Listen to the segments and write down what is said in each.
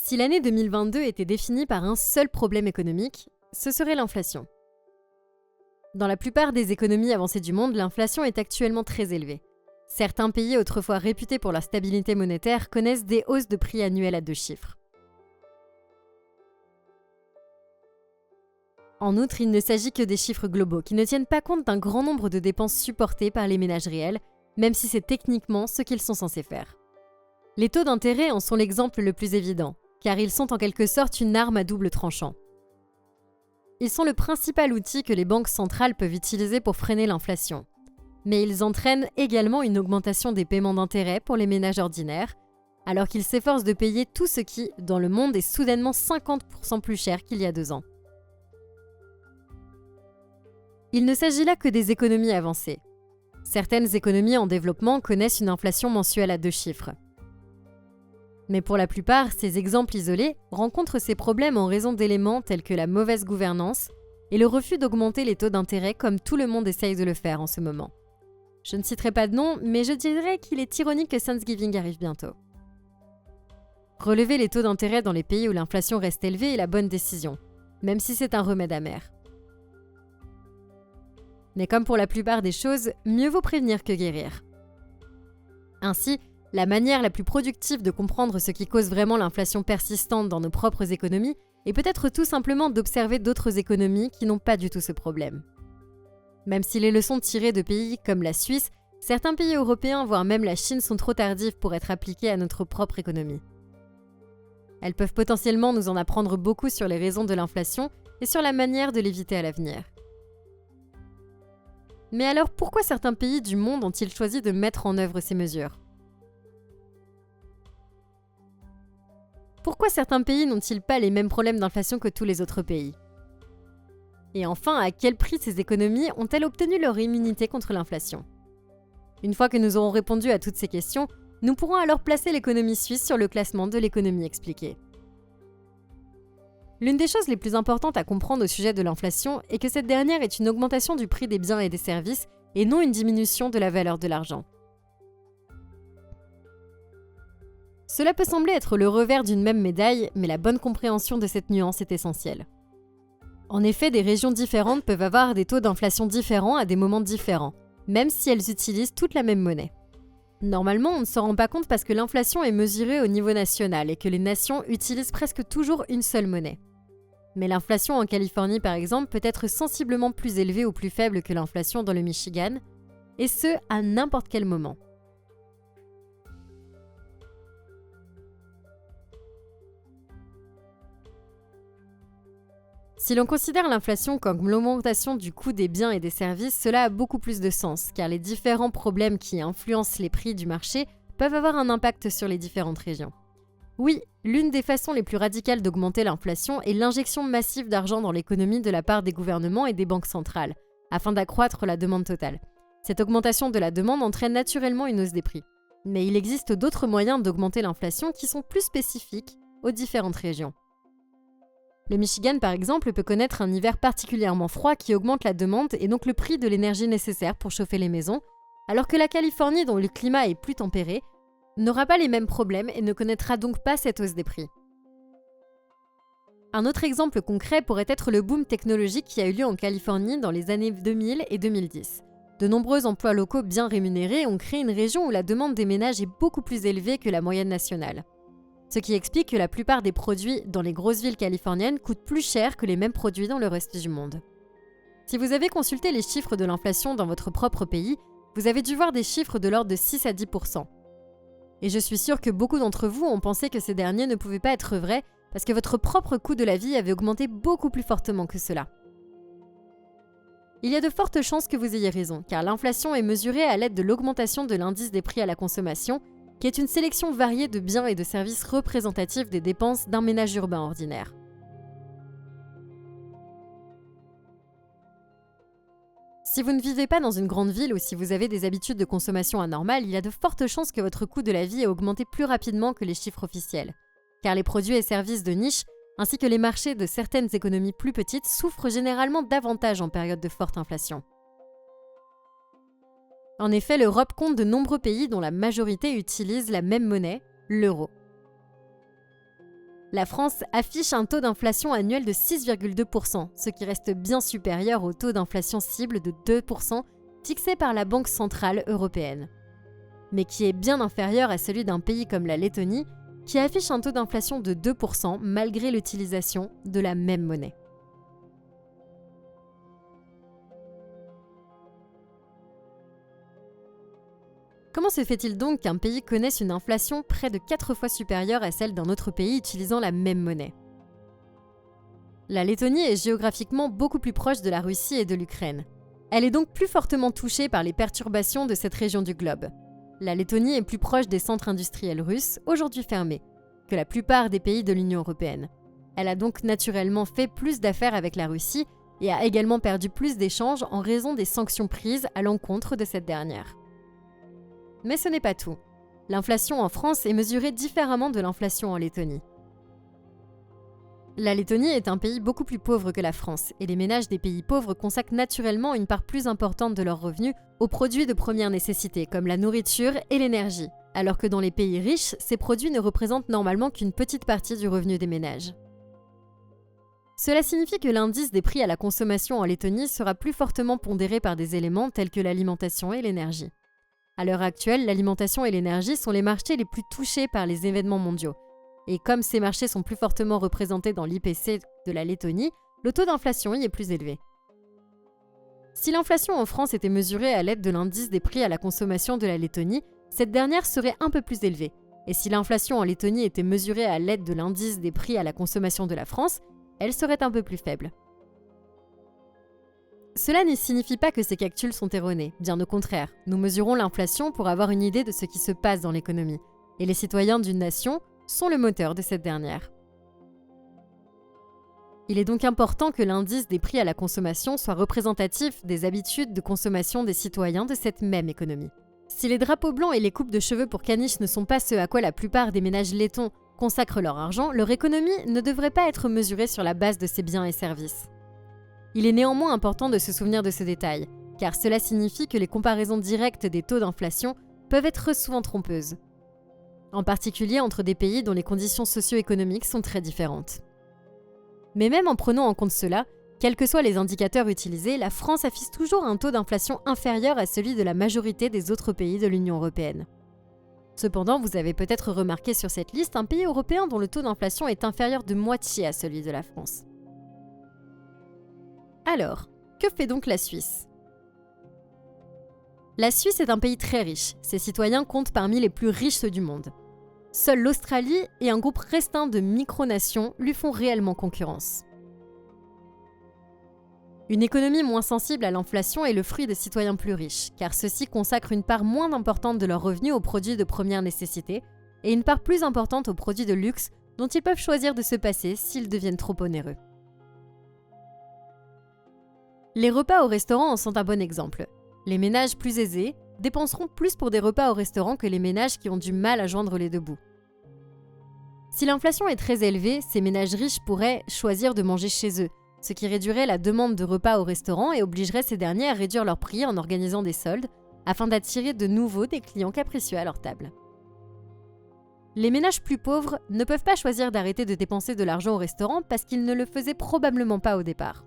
Si l'année 2022 était définie par un seul problème économique, ce serait l'inflation. Dans la plupart des économies avancées du monde, l'inflation est actuellement très élevée. Certains pays autrefois réputés pour leur stabilité monétaire connaissent des hausses de prix annuelles à 2 chiffres. En outre, il ne s'agit que des chiffres globaux qui ne tiennent pas compte d'un grand nombre de dépenses supportées par les ménages réels, même si c'est techniquement ce qu'ils sont censés faire. Les taux d'intérêt en sont l'exemple le plus évident, car ils sont en quelque sorte une arme à double tranchant. Ils sont le principal outil que les banques centrales peuvent utiliser pour freiner l'inflation. Mais ils entraînent également une augmentation des paiements d'intérêt pour les ménages ordinaires, alors qu'ils s'efforcent de payer tout ce qui, dans le monde, est soudainement 50% plus cher qu'il y a 2 ans. Il ne s'agit là que des économies avancées. Certaines économies en développement connaissent une inflation mensuelle à 2 chiffres. Mais pour la plupart, ces exemples isolés rencontrent ces problèmes en raison d'éléments tels que la mauvaise gouvernance et le refus d'augmenter les taux d'intérêt comme tout le monde essaye de le faire en ce moment. Je ne citerai pas de nom, mais je dirais qu'il est ironique que Thanksgiving arrive bientôt. Relever les taux d'intérêt dans les pays où l'inflation reste élevée est la bonne décision, même si c'est un remède amer. Mais comme pour la plupart des choses, mieux vaut prévenir que guérir. Ainsi, la manière la plus productive de comprendre ce qui cause vraiment l'inflation persistante dans nos propres économies est peut-être tout simplement d'observer d'autres économies qui n'ont pas du tout ce problème. Même si les leçons tirées de pays comme la Suisse, certains pays européens, voire même la Chine, sont trop tardives pour être appliquées à notre propre économie. Elles peuvent potentiellement nous en apprendre beaucoup sur les raisons de l'inflation et sur la manière de l'éviter à l'avenir. Mais alors, pourquoi certains pays du monde ont-ils choisi de mettre en œuvre ces mesures ? Pourquoi certains pays n'ont-ils pas les mêmes problèmes d'inflation que tous les autres pays ? Et enfin, à quel prix ces économies ont-elles obtenu leur immunité contre l'inflation ? Une fois que nous aurons répondu à toutes ces questions, nous pourrons alors placer l'économie suisse sur le classement de l'économie expliquée. L'une des choses les plus importantes à comprendre au sujet de l'inflation est que cette dernière est une augmentation du prix des biens et des services et non une diminution de la valeur de l'argent. Cela peut sembler être le revers d'une même médaille, mais la bonne compréhension de cette nuance est essentielle. En effet, des régions différentes peuvent avoir des taux d'inflation différents à des moments différents, même si elles utilisent toute la même monnaie. Normalement, on ne s'en rend pas compte parce que l'inflation est mesurée au niveau national et que les nations utilisent presque toujours une seule monnaie. Mais l'inflation en Californie, par exemple, peut être sensiblement plus élevée ou plus faible que l'inflation dans le Michigan, et ce, à n'importe quel moment. Si l'on considère l'inflation comme l'augmentation du coût des biens et des services, cela a beaucoup plus de sens, car les différents problèmes qui influencent les prix du marché peuvent avoir un impact sur les différentes régions. Oui, l'une des façons les plus radicales d'augmenter l'inflation est l'injection massive d'argent dans l'économie de la part des gouvernements et des banques centrales, afin d'accroître la demande totale. Cette augmentation de la demande entraîne naturellement une hausse des prix. Mais il existe d'autres moyens d'augmenter l'inflation qui sont plus spécifiques aux différentes régions. Le Michigan, par exemple, peut connaître un hiver particulièrement froid qui augmente la demande et donc le prix de l'énergie nécessaire pour chauffer les maisons, alors que la Californie, dont le climat est plus tempéré, n'aura pas les mêmes problèmes et ne connaîtra donc pas cette hausse des prix. Un autre exemple concret pourrait être le boom technologique qui a eu lieu en Californie dans les années 2000 et 2010. De nombreux emplois locaux bien rémunérés ont créé une région où la demande des ménages est beaucoup plus élevée que la moyenne nationale. Ce qui explique que la plupart des produits dans les grosses villes californiennes coûtent plus cher que les mêmes produits dans le reste du monde. Si vous avez consulté les chiffres de l'inflation dans votre propre pays, vous avez dû voir des chiffres de l'ordre de 6 à 10%. Et je suis sûre que beaucoup d'entre vous ont pensé que ces derniers ne pouvaient pas être vrais parce que votre propre coût de la vie avait augmenté beaucoup plus fortement que cela. Il y a de fortes chances que vous ayez raison, car l'inflation est mesurée à l'aide de l'augmentation de l'indice des prix à la consommation, qui est une sélection variée de biens et de services représentatifs des dépenses d'un ménage urbain ordinaire. Si vous ne vivez pas dans une grande ville ou si vous avez des habitudes de consommation anormales, il y a de fortes chances que votre coût de la vie ait augmenté plus rapidement que les chiffres officiels, car les produits et services de niche, ainsi que les marchés de certaines économies plus petites, souffrent généralement davantage en période de forte inflation. En effet, l'Europe compte de nombreux pays dont la majorité utilise la même monnaie, l'euro. La France affiche un taux d'inflation annuel de 6,2%, ce qui reste bien supérieur au taux d'inflation cible de 2% fixé par la Banque centrale européenne, mais qui est bien inférieur à celui d'un pays comme la Lettonie, qui affiche un taux d'inflation de 2% malgré l'utilisation de la même monnaie. Comment se fait-il donc qu'un pays connaisse une inflation près de 4 fois supérieure à celle d'un autre pays utilisant la même monnaie ? La Lettonie est géographiquement beaucoup plus proche de la Russie et de l'Ukraine. Elle est donc plus fortement touchée par les perturbations de cette région du globe. La Lettonie est plus proche des centres industriels russes, aujourd'hui fermés, que la plupart des pays de l'Union européenne. Elle a donc naturellement fait plus d'affaires avec la Russie et a également perdu plus d'échanges en raison des sanctions prises à l'encontre de cette dernière. Mais ce n'est pas tout. L'inflation en France est mesurée différemment de l'inflation en Lettonie. La Lettonie est un pays beaucoup plus pauvre que la France, et les ménages des pays pauvres consacrent naturellement une part plus importante de leurs revenus aux produits de première nécessité, comme la nourriture et l'énergie, alors que dans les pays riches, ces produits ne représentent normalement qu'une petite partie du revenu des ménages. Cela signifie que l'indice des prix à la consommation en Lettonie sera plus fortement pondéré par des éléments tels que l'alimentation et l'énergie. À l'heure actuelle, l'alimentation et l'énergie sont les marchés les plus touchés par les événements mondiaux. Et comme ces marchés sont plus fortement représentés dans l'IPC de la Lettonie, le taux d'inflation y est plus élevé. Si l'inflation en France était mesurée à l'aide de l'indice des prix à la consommation de la Lettonie, cette dernière serait un peu plus élevée. Et si l'inflation en Lettonie était mesurée à l'aide de l'indice des prix à la consommation de la France, elle serait un peu plus faible. Cela ne signifie pas que ces calculs sont erronés, bien au contraire. Nous mesurons l'inflation pour avoir une idée de ce qui se passe dans l'économie, et les citoyens d'une nation sont le moteur de cette dernière. Il est donc important que l'indice des prix à la consommation soit représentatif des habitudes de consommation des citoyens de cette même économie. Si les drapeaux blancs et les coupes de cheveux pour caniche ne sont pas ce à quoi la plupart des ménages lettons consacrent leur argent, leur économie ne devrait pas être mesurée sur la base de ces biens et services. Il est néanmoins important de se souvenir de ce détail, car cela signifie que les comparaisons directes des taux d'inflation peuvent être souvent trompeuses, en particulier entre des pays dont les conditions socio-économiques sont très différentes. Mais même en prenant en compte cela, quels que soient les indicateurs utilisés, la France affiche toujours un taux d'inflation inférieur à celui de la majorité des autres pays de l'Union européenne. Cependant, vous avez peut-être remarqué sur cette liste un pays européen dont le taux d'inflation est inférieur de moitié à celui de la France. Alors, que fait donc la Suisse ? La Suisse est un pays très riche. Ses citoyens comptent parmi les plus riches du monde. Seule l'Australie et un groupe restreint de micronations lui font réellement concurrence. Une économie moins sensible à l'inflation est le fruit de citoyens plus riches, car ceux-ci consacrent une part moins importante de leurs revenus aux produits de première nécessité et une part plus importante aux produits de luxe dont ils peuvent choisir de se passer s'ils deviennent trop onéreux. Les repas au restaurant en sont un bon exemple. Les ménages plus aisés dépenseront plus pour des repas au restaurant que les ménages qui ont du mal à joindre les deux bouts. Si l'inflation est très élevée, ces ménages riches pourraient choisir de manger chez eux, ce qui réduirait la demande de repas au restaurant et obligerait ces derniers à réduire leurs prix en organisant des soldes afin d'attirer de nouveau des clients capricieux à leur table. Les ménages plus pauvres ne peuvent pas choisir d'arrêter de dépenser de l'argent au restaurant parce qu'ils ne le faisaient probablement pas au départ.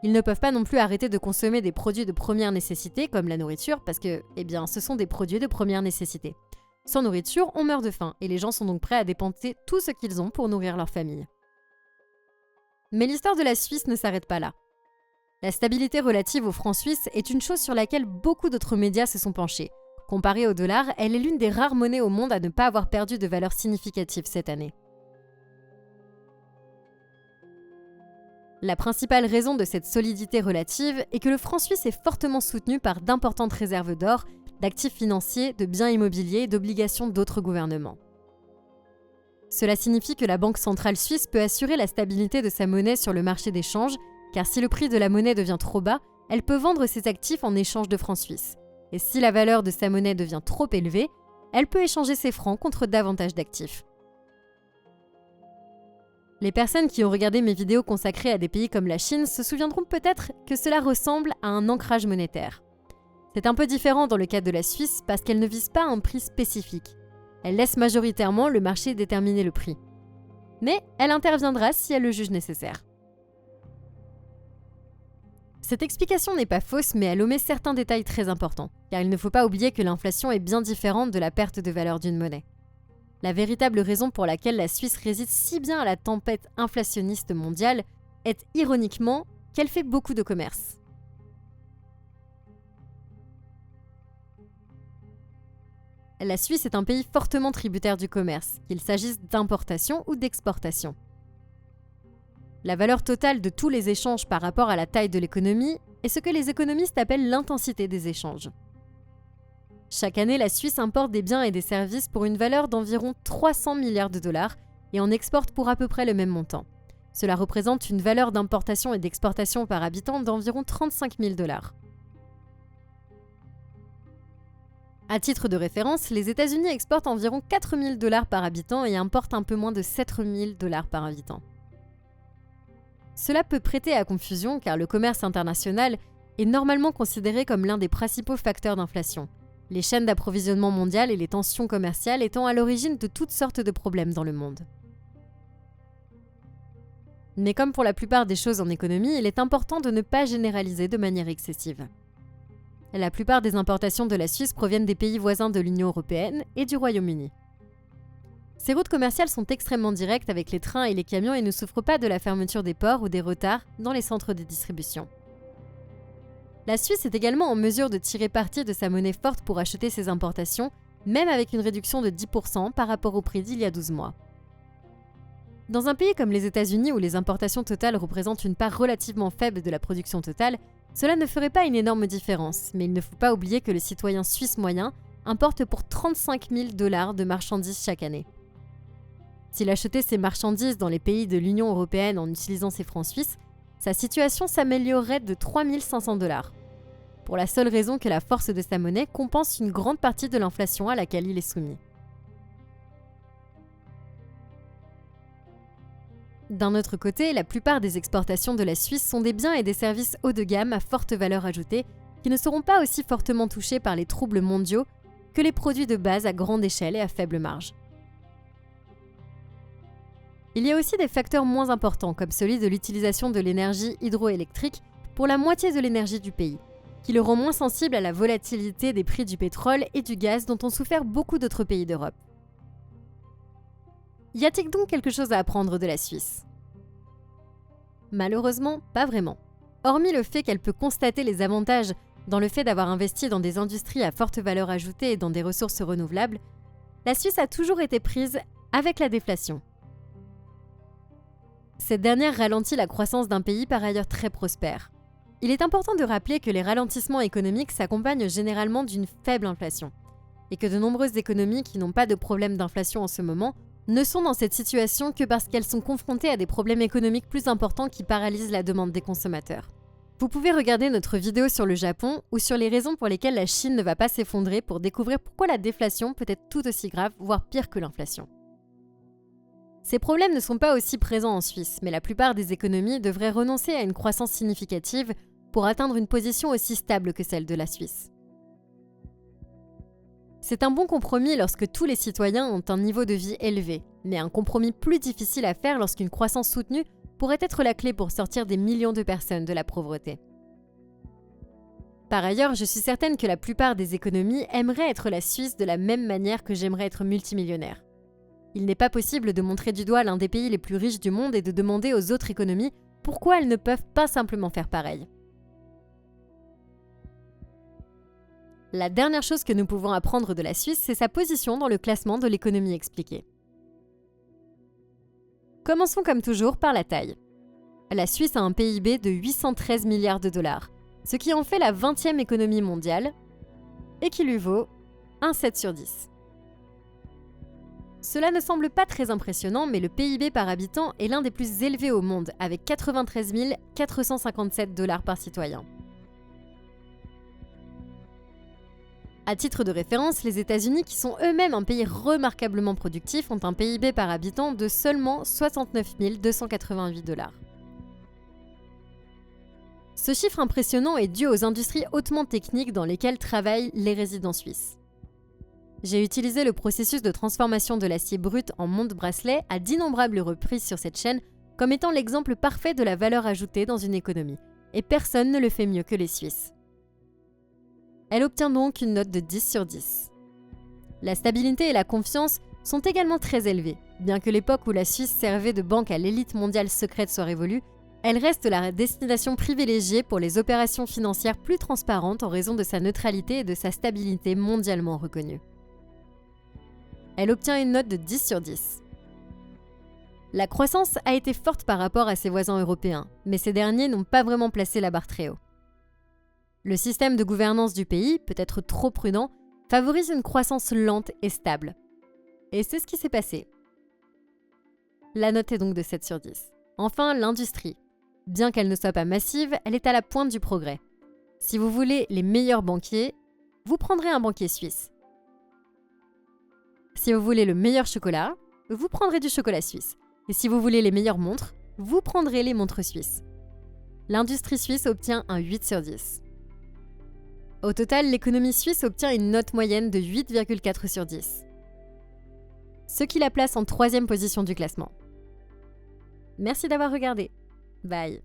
Ils ne peuvent pas non plus arrêter de consommer des produits de première nécessité comme la nourriture parce que, ce sont des produits de première nécessité. Sans nourriture, on meurt de faim et les gens sont donc prêts à dépenser tout ce qu'ils ont pour nourrir leur famille. Mais l'histoire de la Suisse ne s'arrête pas là. La stabilité relative au franc suisse est une chose sur laquelle beaucoup d'autres médias se sont penchés. Comparée au dollar, elle est l'une des rares monnaies au monde à ne pas avoir perdu de valeur significative cette année. La principale raison de cette solidité relative est que le franc suisse est fortement soutenu par d'importantes réserves d'or, d'actifs financiers, de biens immobiliers et d'obligations d'autres gouvernements. Cela signifie que la Banque centrale suisse peut assurer la stabilité de sa monnaie sur le marché d'échange, car si le prix de la monnaie devient trop bas, elle peut vendre ses actifs en échange de francs suisses. Et si la valeur de sa monnaie devient trop élevée, elle peut échanger ses francs contre davantage d'actifs. Les personnes qui ont regardé mes vidéos consacrées à des pays comme la Chine se souviendront peut-être que cela ressemble à un ancrage monétaire. C'est un peu différent dans le cas de la Suisse parce qu'elle ne vise pas un prix spécifique. Elle laisse majoritairement le marché déterminer le prix. Mais elle interviendra si elle le juge nécessaire. Cette explication n'est pas fausse, mais elle omet certains détails très importants, car il ne faut pas oublier que l'inflation est bien différente de la perte de valeur d'une monnaie. La véritable raison pour laquelle la Suisse résiste si bien à la tempête inflationniste mondiale est ironiquement qu'elle fait beaucoup de commerce. La Suisse est un pays fortement tributaire du commerce, qu'il s'agisse d'importation ou d'exportation. La valeur totale de tous les échanges par rapport à la taille de l'économie est ce que les économistes appellent l'intensité des échanges. Chaque année, la Suisse importe des biens et des services pour une valeur d'environ 300 milliards de dollars et en exporte pour à peu près le même montant. Cela représente une valeur d'importation et d'exportation par habitant d'environ 35 000 dollars. À titre de référence, les États-Unis exportent environ 4 000 dollars par habitant et importent un peu moins de 7 000 dollars par habitant. Cela peut prêter à confusion car le commerce international est normalement considéré comme l'un des principaux facteurs d'inflation, les chaînes d'approvisionnement mondiales et les tensions commerciales étant à l'origine de toutes sortes de problèmes dans le monde. Mais comme pour la plupart des choses en économie, il est important de ne pas généraliser de manière excessive. La plupart des importations de la Suisse proviennent des pays voisins de l'Union européenne et du Royaume-Uni. Ces routes commerciales sont extrêmement directes avec les trains et les camions et ne souffrent pas de la fermeture des ports ou des retards dans les centres de distribution. La Suisse est également en mesure de tirer parti de sa monnaie forte pour acheter ses importations, même avec une réduction de 10% par rapport au prix d'il y a 12 mois. Dans un pays comme les États-Unis où les importations totales représentent une part relativement faible de la production totale, cela ne ferait pas une énorme différence, mais il ne faut pas oublier que le citoyen suisse moyen importe pour 35 000 dollars de marchandises chaque année. S'il achetait ses marchandises dans les pays de l'Union européenne en utilisant ses francs suisses, sa situation s'améliorerait de 3 500 dollars, pour la seule raison que la force de sa monnaie compense une grande partie de l'inflation à laquelle il est soumis. D'un autre côté, la plupart des exportations de la Suisse sont des biens et des services haut de gamme à forte valeur ajoutée qui ne seront pas aussi fortement touchés par les troubles mondiaux que les produits de base à grande échelle et à faible marge. Il y a aussi des facteurs moins importants comme celui de l'utilisation de l'énergie hydroélectrique pour la moitié de l'énergie du pays, qui le rend moins sensible à la volatilité des prix du pétrole et du gaz dont ont souffert beaucoup d'autres pays d'Europe. Y a-t-il donc quelque chose à apprendre de la Suisse ? Malheureusement, pas vraiment. Hormis le fait qu'elle peut constater les avantages dans le fait d'avoir investi dans des industries à forte valeur ajoutée et dans des ressources renouvelables, la Suisse a toujours été prise avec la déflation. Cette dernière ralentit la croissance d'un pays par ailleurs très prospère. Il est important de rappeler que les ralentissements économiques s'accompagnent généralement d'une faible inflation, et que de nombreuses économies qui n'ont pas de problème d'inflation en ce moment ne sont dans cette situation que parce qu'elles sont confrontées à des problèmes économiques plus importants qui paralysent la demande des consommateurs. Vous pouvez regarder notre vidéo sur le Japon ou sur les raisons pour lesquelles la Chine ne va pas s'effondrer pour découvrir pourquoi la déflation peut être tout aussi grave, voire pire que l'inflation. Ces problèmes ne sont pas aussi présents en Suisse, mais la plupart des économies devraient renoncer à une croissance significative pour atteindre une position aussi stable que celle de la Suisse. C'est un bon compromis lorsque tous les citoyens ont un niveau de vie élevé, mais un compromis plus difficile à faire lorsqu'une croissance soutenue pourrait être la clé pour sortir des millions de personnes de la pauvreté. Par ailleurs, je suis certaine que la plupart des économies aimeraient être la Suisse de la même manière que j'aimerais être multimillionnaire. Il n'est pas possible de montrer du doigt l'un des pays les plus riches du monde et de demander aux autres économies pourquoi elles ne peuvent pas simplement faire pareil. La dernière chose que nous pouvons apprendre de la Suisse, c'est sa position dans le classement de l'économie expliquée. Commençons comme toujours par la taille. La Suisse a un PIB de 813 milliards de dollars, ce qui en fait la 20e économie mondiale et qui lui vaut un 7 sur 10. Cela ne semble pas très impressionnant, mais le PIB par habitant est l'un des plus élevés au monde, avec 93 457 dollars par citoyen. À titre de référence, les États-Unis, qui sont eux-mêmes un pays remarquablement productif, ont un PIB par habitant de seulement 69 288 dollars. Ce chiffre impressionnant est dû aux industries hautement techniques dans lesquelles travaillent les résidents suisses. J'ai utilisé le processus de transformation de l'acier brut en montre-bracelet à d'innombrables reprises sur cette chaîne comme étant l'exemple parfait de la valeur ajoutée dans une économie. Et personne ne le fait mieux que les Suisses. Elle obtient donc une note de 10 sur 10. La stabilité et la confiance sont également très élevées. Bien que l'époque où la Suisse servait de banque à l'élite mondiale secrète soit révolue, elle reste la destination privilégiée pour les opérations financières plus transparentes en raison de sa neutralité et de sa stabilité mondialement reconnue. Elle obtient une note de 10 sur 10. La croissance a été forte par rapport à ses voisins européens, mais ces derniers n'ont pas vraiment placé la barre très haut. Le système de gouvernance du pays, peut-être trop prudent, favorise une croissance lente et stable. Et c'est ce qui s'est passé. La note est donc de 7 sur 10. Enfin, l'industrie. Bien qu'elle ne soit pas massive, elle est à la pointe du progrès. Si vous voulez les meilleurs banquiers, vous prendrez un banquier suisse. Si vous voulez le meilleur chocolat, vous prendrez du chocolat suisse. Et si vous voulez les meilleures montres, vous prendrez les montres suisses. L'industrie suisse obtient un 8 sur 10. Au total, l'économie suisse obtient une note moyenne de 8,4 sur 10. Ce qui la place en 3e position du classement. Merci d'avoir regardé. Bye.